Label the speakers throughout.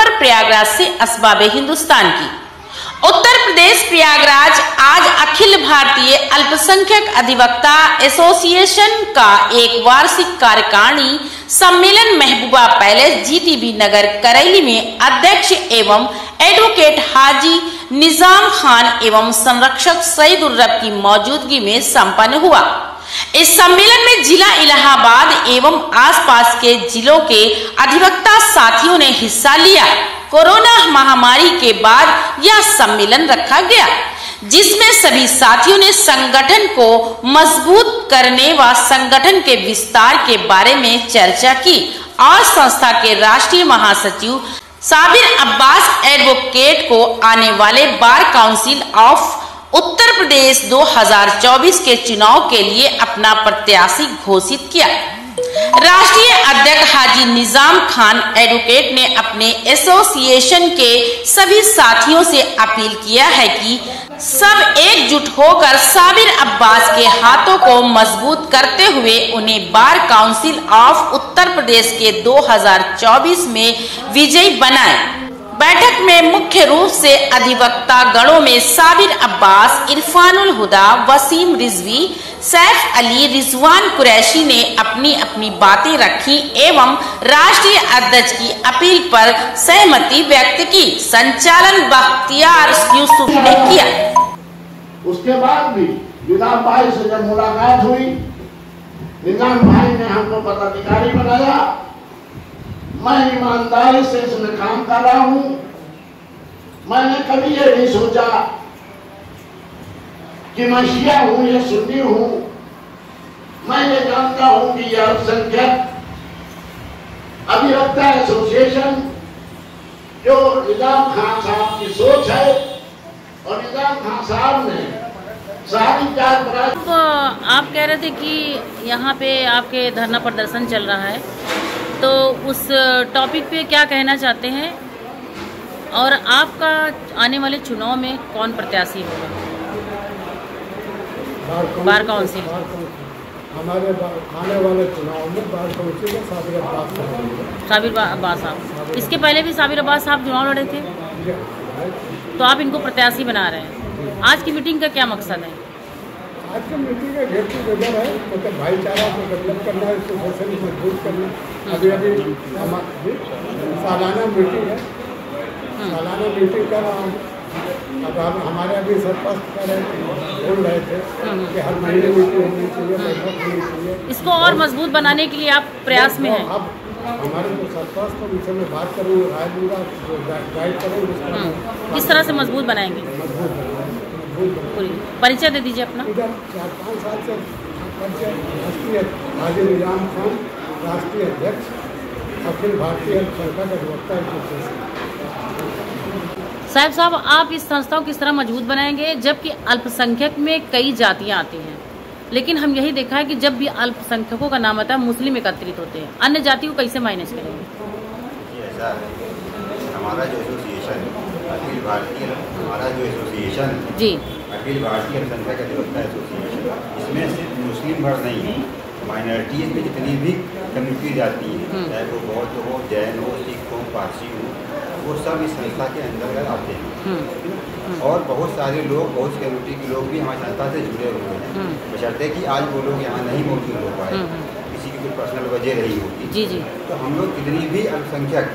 Speaker 1: खबर प्रयागराज से असबाब हिंदुस्तान की। उत्तर प्रदेश प्रयागराज आज अखिल भारतीय अल्पसंख्यक अधिवक्ता एसोसिएशन का एक वार्षिक कार्यकारिणी सम्मेलन महबूबा पैलेस जीटीबी नगर करैली में अध्यक्ष एवं एडवोकेट हाजी निजाम खान एवं संरक्षक सईद उर रब की मौजूदगी में संपन्न हुआ। इस सम्मेलन में जिला इलाहाबाद एवं आसपास के जिलों के अधिवक्ता साथियों ने हिस्सा लिया। कोरोना महामारी के बाद यह सम्मेलन रखा गया, जिसमें सभी साथियों ने संगठन को मजबूत करने व संगठन के विस्तार के बारे में चर्चा की और संस्था के राष्ट्रीय महासचिव साबिर अब्बास एडवोकेट को आने वाले bar council of Uttar Pradesh 2024 के चुनाव के लिए अपना प्रत्याशी घोषित किया। राष्ट्रीय अध्यक्ष हाजी निजाम खान एडवोकेट ने अपने एसोसिएशन के सभी साथियों से अपील किया है कि सब एकजुट होकर साबिर अब्बास के हाथों को मजबूत करते हुए उन्हें bar council of Uttar Pradesh के 2024 में विजयी बनाएं। बैठक में मुख्य रूप से अधिवक्ता गणों में साबिर अब्बास, इरफानुल हुदा, वसीम रिजवी, सैफ अली, रिजवान कुरैशी ने अपनी अपनी बातें रखी एवं राष्ट्रीय अध्यक्ष की अपील पर सहमति व्यक्त की। संचालन बख्तियार यूसुफ ने किया।
Speaker 2: उसके बाद भी निजाम भाई से जब मुलाकात हुई, निजाम भाई ने हमको पदाधिकारी बनाया। मैं ईमानदारी से इसमें काम कर रहा हूँ। मैंने कभी ये नहीं सोचा कि मैं शिया हूँ या सुन्नी हूँ। मैं ये जानता हूँ कि यह अल्पसंख्यक अधिवक्ता एसोसिएशन जो निजाम खान साहब की सोच है और निजाम खान साहब ने सारी जात।
Speaker 1: आप कह रहे थे कि यहाँ पे आपके धरना प्रदर्शन चल रहा है, तो उस टॉपिक पे क्या कहना चाहते हैं और आपका आने वाले चुनाव में कौन प्रत्याशी होगा? बार काउंसिल
Speaker 3: हमारे आने वाले चुनाव में बार काउंसिल में साबिर अब्बास साहब। इसके पहले भी साबिर अब्बास साहब चुनाव लड़े थे, तो आप इनको प्रत्याशी बना रहे हैं। आज की मीटिंग का क्या मकसद है? आज की मीटिंग का गेट टूगेदर है, मतलब भाईचारा को डेवलप करना है, इसको सोशल मजबूत करना। अभी हमारी सालाना मीटिंग है, सालाना मीटिंग कर रहा हूँ। अब हमारे अभी सरपंच बोल रहे थे कि हर महीने मीटिंग होनी चाहिए, बैठक होनी चाहिए।
Speaker 1: इसको और मजबूत बनाने के लिए आप प्रयास में हैं?
Speaker 3: अब हमारे जो सरपंच को विषय में बात करूँगा, राय दूंगा, जो गाइड करेंगे
Speaker 1: किस तरह से मजबूत बनाएंगे। परिचय दे दीजिए अपना।
Speaker 3: इधर 4-5 साल से परिचय राष्ट्रीय हाजी निजाम खान, राष्ट्रीय अध्यक्ष अखिल भारतीय अल्पसंख्यक अधिवक्ता एसोसिएशन।
Speaker 1: साहब, आप इस संस्था को किस तरह मजबूत बनाएंगे, जबकि अल्पसंख्यक में कई जातियां आती हैं, लेकिन हम यही देखा है कि जब भी अल्पसंख्यकों का नाम आता है मुस्लिम एकत्रित होते हैं, अन्य जाति को कैसे मैनेज करेंगे?
Speaker 4: ऐसा है, हमारा जो एसोसिएशन अखिल भारतीय
Speaker 1: जी
Speaker 4: अखिल भारतीय अल्पसंख्यक अधिवक्ता एसोसिएशन, इसमें सिर्फ मुस्लिम भर नहीं है, माइनॉरिटीज में जितनी भी कम्युनिटीज आती हैं, चाहे वो बौद्ध हो, जैन हो, सिख हो, पारसी हो, वो सब इस संस्था के अंतर्गत आते हैं। और बहुत सारे लोग, बहुत कम्युनिटी के लोग भी हमारी संस्था से जुड़े हुए हैं, बशर्ते कि आज वो लोग यहाँ नहीं मौजूद हो पाए, किसी की कोई पर्सनल वजह रही होगी।
Speaker 1: जी जी।
Speaker 4: तो हम लोग जितनी भी अल्पसंख्यक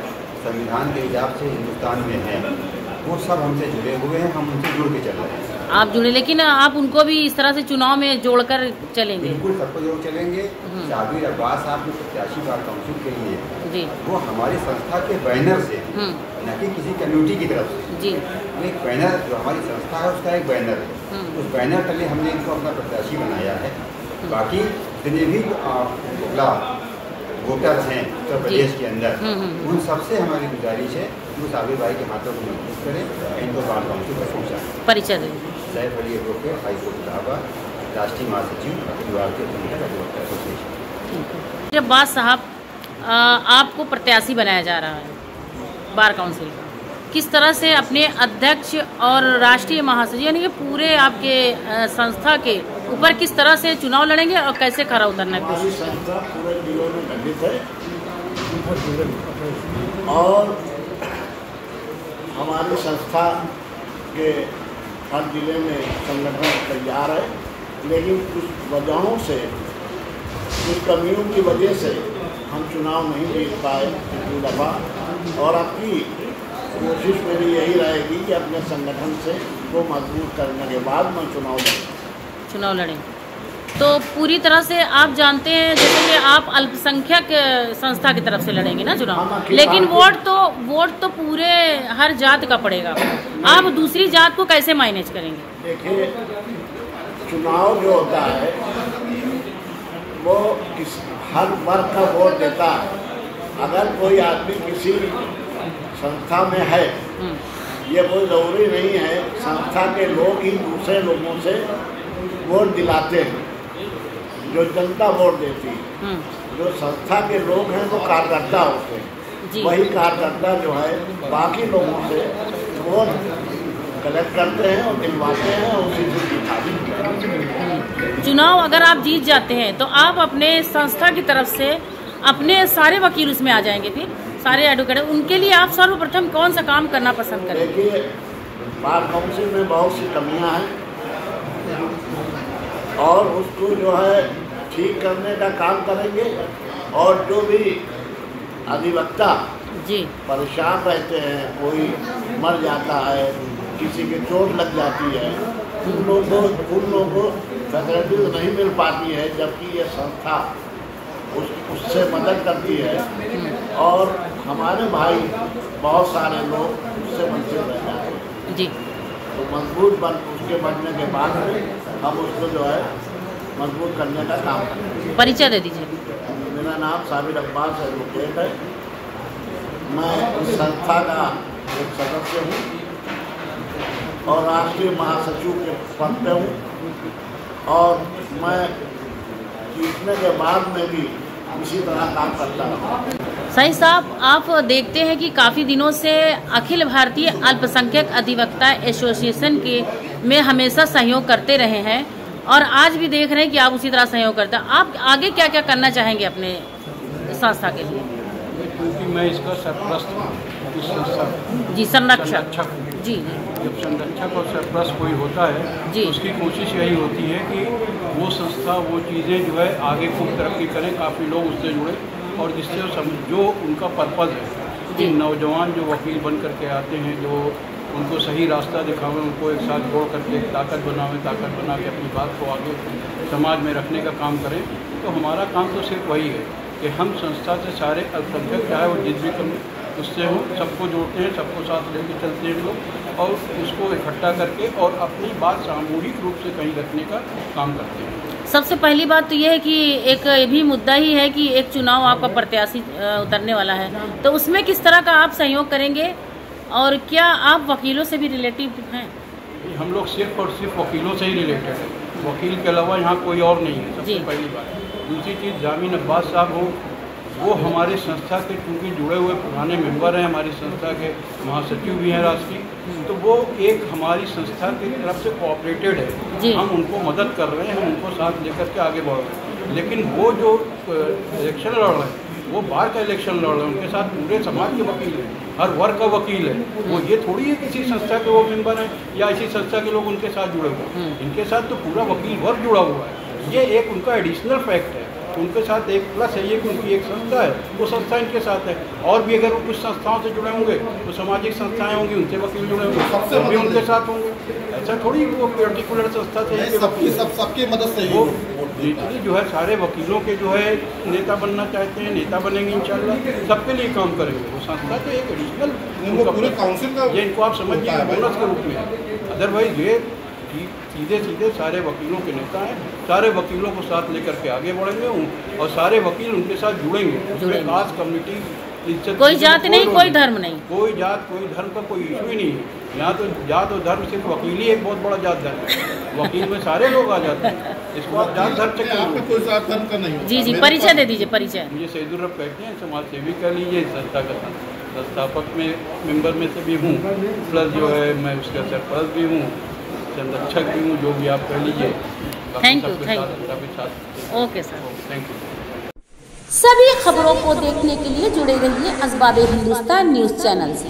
Speaker 4: संविधान के हिसाब से हिंदुस्तान में हैं, वो सब हमसे जुड़े हुए हैं, हम उनसे जुड़ के चल रहे हैं।
Speaker 1: आप जुड़े, लेकिन आप उनको भी इस तरह से चुनाव में जोड़कर चलेंगे?
Speaker 4: बिल्कुल, सबको जोड़ चलेंगे। साबिर अब्बास साहब जो प्रत्याशी बार काउंसिल के लिए
Speaker 1: जी,
Speaker 4: वो हमारी संस्था के बैनर से, न कि किसी कम्युनिटी की तरफ से
Speaker 1: जी।
Speaker 4: एक बैनर जो हमारी संस्था है उसका एक बैनर है, उस बैनर तले हमने इनको अपना प्रत्याशी बनाया है। बाकी जितने भी वोटर हैं उत्तर प्रदेश के अंदर, उन सबसे हमारी गुजारिश है कि वो साबिर भाई के हाथों को मजबूत करें, इनको बार काउंसिल तक पहुँचाएं।
Speaker 1: परिचय दें।
Speaker 4: सैफ अली एडवोकेट, हाईकोर्ट इलाहाबाद, राष्ट्रीय महासचिव अखिल भारतीय अल्पसंख्यक अधिवक्ता एसोसिएशन।
Speaker 1: अब्बास साहब, आपको प्रत्याशी बनाया जा रहा है बार काउंसिल, किस तरह से अपने अध्यक्ष और राष्ट्रीय महासचिव यानी कि पूरे आपके संस्था के ऊपर किस तरह से चुनाव लड़ेंगे और कैसे खरा उतरना है?
Speaker 2: संस्था पूरे जिलों में गठित है और हमारी संस्था के हर जिले में संगठन तैयार है, लेकिन कुछ वजहों से, कुछ कमियों की वजह से हम चुनाव नहीं जीत पाए पिछली दफ़ा। और आपकी कोशिश मेरी यही रहेगी कि अपने संगठन से को मजबूत करने के बाद मैं चुनाव लड़ें।
Speaker 3: तो पूरी तरह से आप जानते हैं जैसे कि आप अल्पसंख्यक संस्था की तरफ से लड़ेंगे ना चुनाव, लेकिन वोट तो पूरे हर जात का पड़ेगा। आप दूसरी जात को कैसे मैनेज करेंगे?
Speaker 2: देखिए, चुनाव जो होता है वो हर वर्ग का वोट देता है। अगर कोई आदमी किसी संस्था में है, ये कोई ज़रूरी नहीं है संस्था के लोग ही दूसरे लोगों से वोट दिलाते हैं। जो जनता वोट देती है, जो संस्था के लोग हैं वो कार्यकर्ता होते हैं। वही कार्यकर्ता जो है बाकी लोगों से वोट कलेक्ट करते हैं और दिलवाते हैं और उसी से जिताते हैं।
Speaker 3: चुनाव अगर आप जीत जाते हैं तो आप अपने संस्था की तरफ से अपने सारे वकील उसमें आ जाएंगे, फिर सारे एडवोकेट, उनके लिए आप सर्वप्रथम कौन सा काम करना पसंद करेंगे?
Speaker 2: देखिए, बार काउंसिल में बहुत सी कमियां हैं और उसको जो है ठीक करने का काम करेंगे। और जो भी अधिवक्ता जी परेशान रहते हैं, कोई मर जाता है, किसी के चोट लग जाती है, उन लोगों को फैसिलिटीज नहीं मिल पाती है, जबकि ये संस्था उससे मदद करती है। और हमारे भाई बहुत सारे लोग उससे वंचित रह जाते हैं जी। तो मजबूत उसके बनने के बाद हम उसको जो है मजबूत करने का काम करेंगे।
Speaker 3: परिचय दे दीजिए।
Speaker 2: मेरा नाम साबिर अब्बास एडवोकेट है। मैं इस संस्था का एक सदस्य हूँ और राष्ट्रीय महासचिव के पद पे हूँ और मैं जीतने के बाद में भी इसी तरह काम करता हूँ।
Speaker 3: सही साहब, आप देखते हैं कि काफ़ी दिनों से अखिल भारतीय अल्पसंख्यक अधिवक्ता एसोसिएशन के में हमेशा सहयोग करते रहे हैं और आज भी देख रहे हैं कि आप उसी तरह सहयोग करते हैं। आप आगे क्या क्या करना चाहेंगे अपने संस्था के लिए?
Speaker 5: क्योंकि मैं इसका सरप्रस्त हूँ, इस संस्था
Speaker 3: जी संरक्षक जी।
Speaker 5: जब संरक्षक और सरप्रस्त कोई होता है तो उसकी कोशिश यही होती है कि वो संस्था वो चीज़ें जो है आगे खूब तरक्की करें, काफ़ी लोग उससे जुड़े और जिससे जो उनका पर्पज़ है कि नौजवान जो वकील बन करके आते हैं, जो उनको सही रास्ता दिखावें, उनको एक साथ जोड़ करके ताकत बना के अपनी बात को आगे समाज में रखने का काम करें। तो हमारा काम तो सिर्फ वही है कि हम संस्था से सारे अल्पसंख्यक चाहे वो जिस भी कम उससे हो, सबको जोड़ते हैं, सबको साथ लेके चलते हैं लोग और उसको इकट्ठा करके और अपनी बात सामूहिक रूप से कहीं रखने का काम करते हैं।
Speaker 3: सबसे पहली बात तो यह है कि एक ये भी मुद्दा ही है कि एक चुनाव आपका प्रत्याशी उतरने वाला है, तो उसमें किस तरह का आप सहयोग करेंगे और क्या आप वकीलों से भी रिलेटिव हैं?
Speaker 5: हम लोग सिर्फ और सिर्फ वकीलों से ही रिलेटेड हैं, वकील के अलावा यहाँ कोई और नहीं है, सबसे पहली बात। दूसरी चीज़, जामीन अब्बास साहब हो, वो हमारे संस्था के क्योंकि जुड़े हुए पुराने मेंबर हैं, हमारी संस्था के महासचिव भी हैं राष्ट्रीय, तो वो एक हमारी संस्था की तरफ से कोऑपरेटेड है। हम उनको मदद कर रहे हैं, हम उनको साथ लेकर के आगे बढ़ रहे हैं। लेकिन वो जो इलेक्शन लड़ रहे हैं वो बार का इलेक्शन लड़ रहे हैं, उनके साथ पूरे समाज के वकील हैं, हर वर्ग का वकील है। वो ये थोड़ी है किसी संस्था के वो मेंबर हैं या इसी संस्था के लोग उनके साथ जुड़े हुए हैं, इनके साथ तो पूरा वकील वर्ग जुड़ा हुआ है। ये एक उनका एडिशनल फैक्ट है, उनके साथ एक प्लस है ये कि उनकी एक संस्था है, वो संस्था इनके साथ है। और भी अगर वो कुछ संस्थाओं से जुड़े होंगे तो सामाजिक संस्थाएं होंगी, उनसे वकील जुड़े होंगे, सब भी उनके साथ होंगे। ऐसा थोड़ी वो पर्टिकुलर संस्था से
Speaker 6: सबकी मदद से
Speaker 5: वो लिटरली जो है सारे वकीलों के जो है नेता बनना चाहते हैं, नेता बनेंगे इंशाल्लाह, सबके लिए काम करेंगे। वो संस्था तो एक एडिशनल पूरे काउंसिल का ये इनको आप समझिए बोनस के रूप में। अदरवाइज ये सीधे सीधे सारे वकीलों के नेता हैं, सारे वकीलों को साथ लेकर के आगे बढ़ेंगे और सारे वकील उनके साथ जुड़ेंगे। खास कम्युनिटी,
Speaker 3: कोई जात नहीं, कोई धर्म नहीं,
Speaker 5: कोई जात कोई धर्म का कोई इशू ही नहीं है यहाँ। तो जात और धर्म सिर्फ वकील ही एक बहुत बड़ा जात धर्म है, वकील में सारे लोग आ जाते हैं, इसको आप जात धर्म से
Speaker 6: कोई जात धर्म का नहीं।
Speaker 3: जी जी, परिचय दे दीजिए। परिचय
Speaker 5: मुझे सैदुर रब कहते हैं, समाज सेवी कर लीजिए, संस्था का संस्थापक में मेंबर में से भी हूँ, प्लस जो है मैं उसका सरपरस्त भी हूँ, संरक्षक भी हूँ, जो भी आप कह लीजिए।
Speaker 3: Thank you. Okay sir,
Speaker 5: thank you.
Speaker 1: सभी खबरों को देखने के लिए जुड़े रहिए असबाब हिंदुस्तान न्यूज़ चैनल से।